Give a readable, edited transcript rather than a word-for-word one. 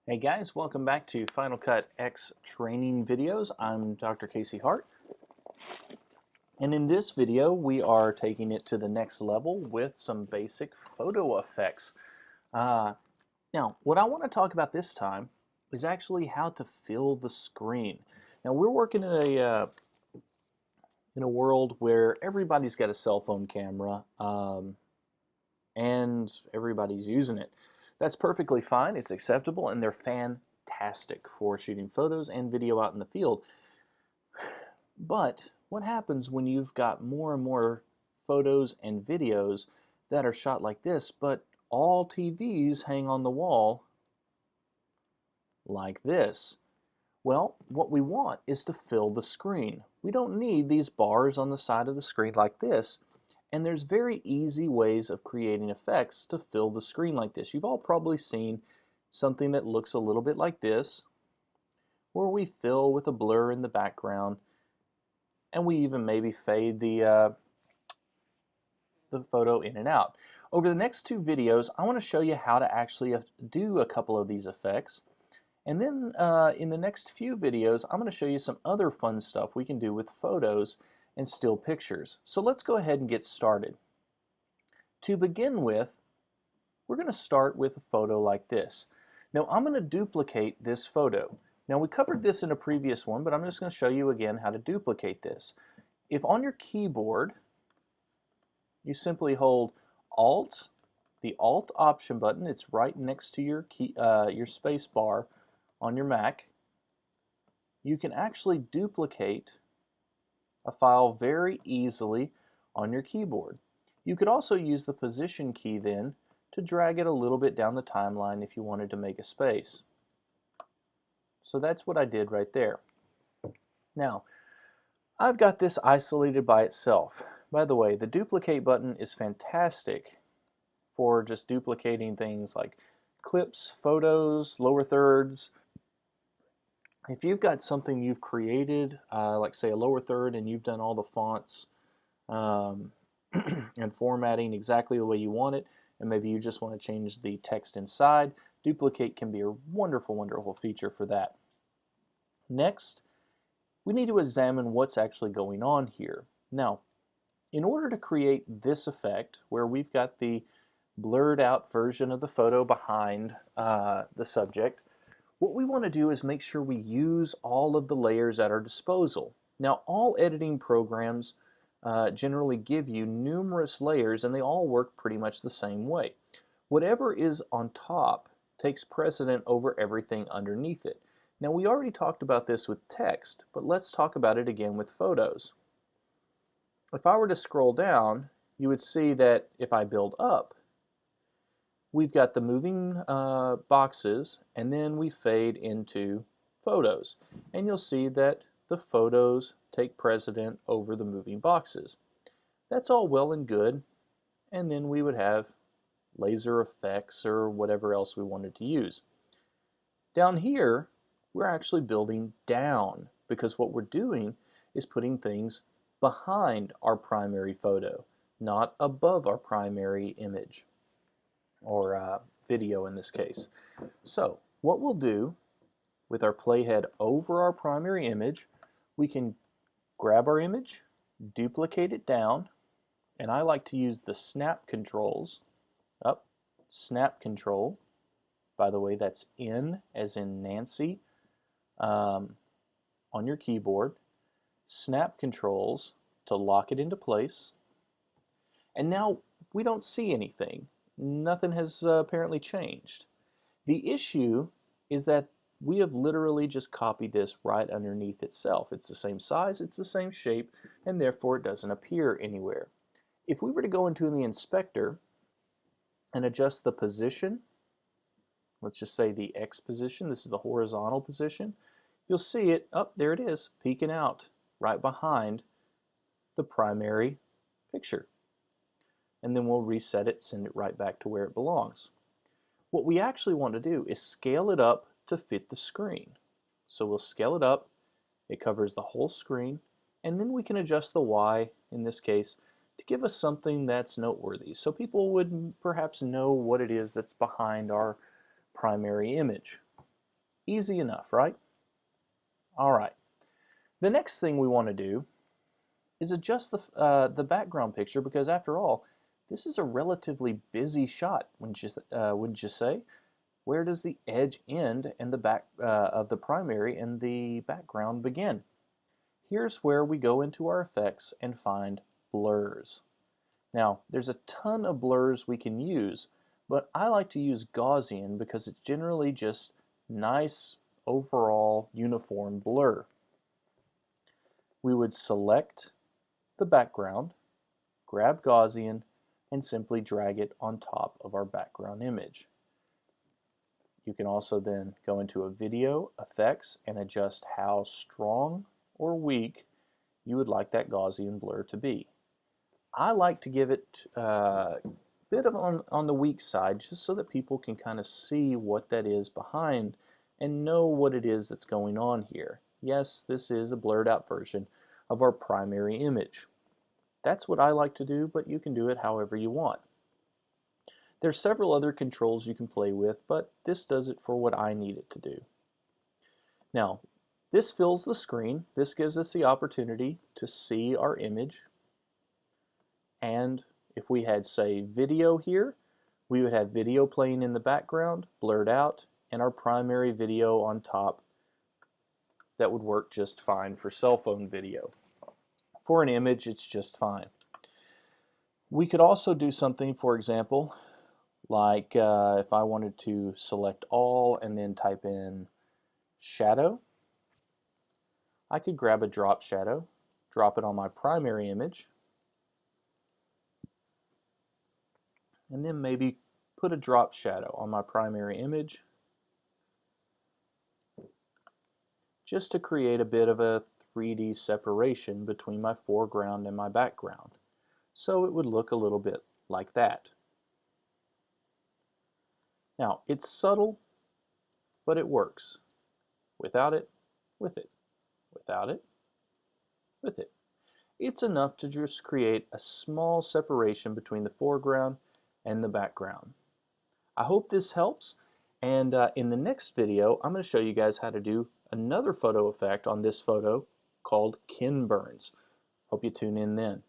Hey guys, welcome back to Final Cut X training videos. I'm Dr. Casey Hart, and in this video we are taking it to the next level with some basic photo effects. Uh, Now, what I want to talk about this time is actually how to fill the screen. Now, we're working in a world where everybody's got a cell phone camera, and everybody's using it. That's perfectly fine, it's acceptable, and they're fantastic for shooting photos and video out in the field. But what happens when you've got more and more photos and videos that are shot like this, but all TVs hang on the wall like this? Well, what we want is to fill the screen. We don't need these bars on the side of the screen like this. And there's very easy ways of creating effects to fill the screen like this. You've all probably seen something that looks a little bit like this, where we fill with a blur in the background, and we even maybe fade the photo in and out. Over the next two videos, I want to show you how to actually do a couple of these effects. And then in the next few videos, I'm going to show you some other fun stuff we can do with photos and still pictures. So let's go ahead and get started. To begin with, we're going to start with a photo like this. Now I'm going to duplicate this photo. Now we covered this in a previous one, but I'm just going to show you again how to duplicate this. If on your keyboard you simply hold Alt, the Alt Option button, it's right next to your your space bar on your Mac, you can actually duplicate a file very easily on your keyboard. You could also use the position key then to drag it a little bit down the timeline if you wanted to make a space. So that's what I did right there. Now, I've got this isolated by itself. By the way, the duplicate button is fantastic for just duplicating things like clips, photos, lower thirds. If you've got something you've created, like say a lower third, and you've done all the fonts um, and formatting exactly the way you want it, and maybe you just want to change the text inside, duplicate can be a wonderful, wonderful feature for that. Next, we need to examine what's actually going on here. Now, in order to create this effect, where we've got the blurred out version of the photo behind the subject, what we want to do is make sure we use all of the layers at our disposal. Now, all editing programs generally give you numerous layers, and they all work pretty much the same way. Whatever is on top takes precedent over everything underneath it. Now, we already talked about this with text, but let's talk about it again with photos. If I were to scroll down, you would see that if I build up, we've got the moving boxes, and then we fade into photos. And you'll see that the photos take precedent over the moving boxes. That's all well and good, and then we would have laser effects or whatever else we wanted to use. Down here, we're actually building down, because what we're doing is putting things behind our primary photo, not above our primary image, or video in this case. So what we'll do with our playhead over our primary image, we can grab our image, duplicate it down, and I like to use the snap controls. Up, snap control. By the way, that's N as in Nancy on your keyboard. Snap controls to lock it into place. And now we don't see anything. Nothing has apparently changed. The issue is that we have literally just copied this right underneath itself. It's the same size, it's the same shape, and therefore it doesn't appear anywhere. If we were to go into the inspector and adjust the position, let's just say the X position, this is the horizontal position, you'll see it, there it is, peeking out right behind the primary picture. And then we'll reset it, send it right back to where it belongs. What we actually want to do is scale it up to fit the screen. So we'll scale it up, it covers the whole screen, and then we can adjust the Y, in this case, to give us something that's noteworthy, so people would perhaps know what it is that's behind our primary image. Easy enough, right? All right. The next thing we want to do is adjust the background picture because after all, this is a relatively busy shot, wouldn't you say? Where does the edge end and the back of the primary and the background begin? Here's where we go into our effects and find blurs. Now, there's a ton of blurs we can use, but I like to use Gaussian because it's generally just nice overall uniform blur. We would select the background, grab Gaussian, and simply drag it on top of our background image. You can also then go into a video effects and adjust how strong or weak you would like that Gaussian blur to be. I like to give it a bit of on the weak side just so that people can kind of see what that is behind and know what it is that's going on here. Yes, this is a blurred out version of our primary image. That's what I like to do, but you can do it however you want. There's several other controls you can play with, but this does it for what I need it to do. Now, this fills the screen. This gives us the opportunity to see our image. And if we had, say, video here, we would have video playing in the background, blurred out, and our primary video on top. That would work just fine for cell phone video. For an image, it's just fine. We could also do something, for example, like if I wanted to select all and then type in shadow, I could grab a drop shadow, drop it on my primary image, and then maybe put a drop shadow on my primary image just to create a bit of a 3D separation between my foreground and my background. So it would look a little bit like that. Now, it's subtle, but it works. Without it, with it. Without it, with it. It's enough to just create a small separation between the foreground and the background. I hope this helps, and in the next video I'm going to show you guys how to do another photo effect on this photo called Ken Burns. Hope you tune in then.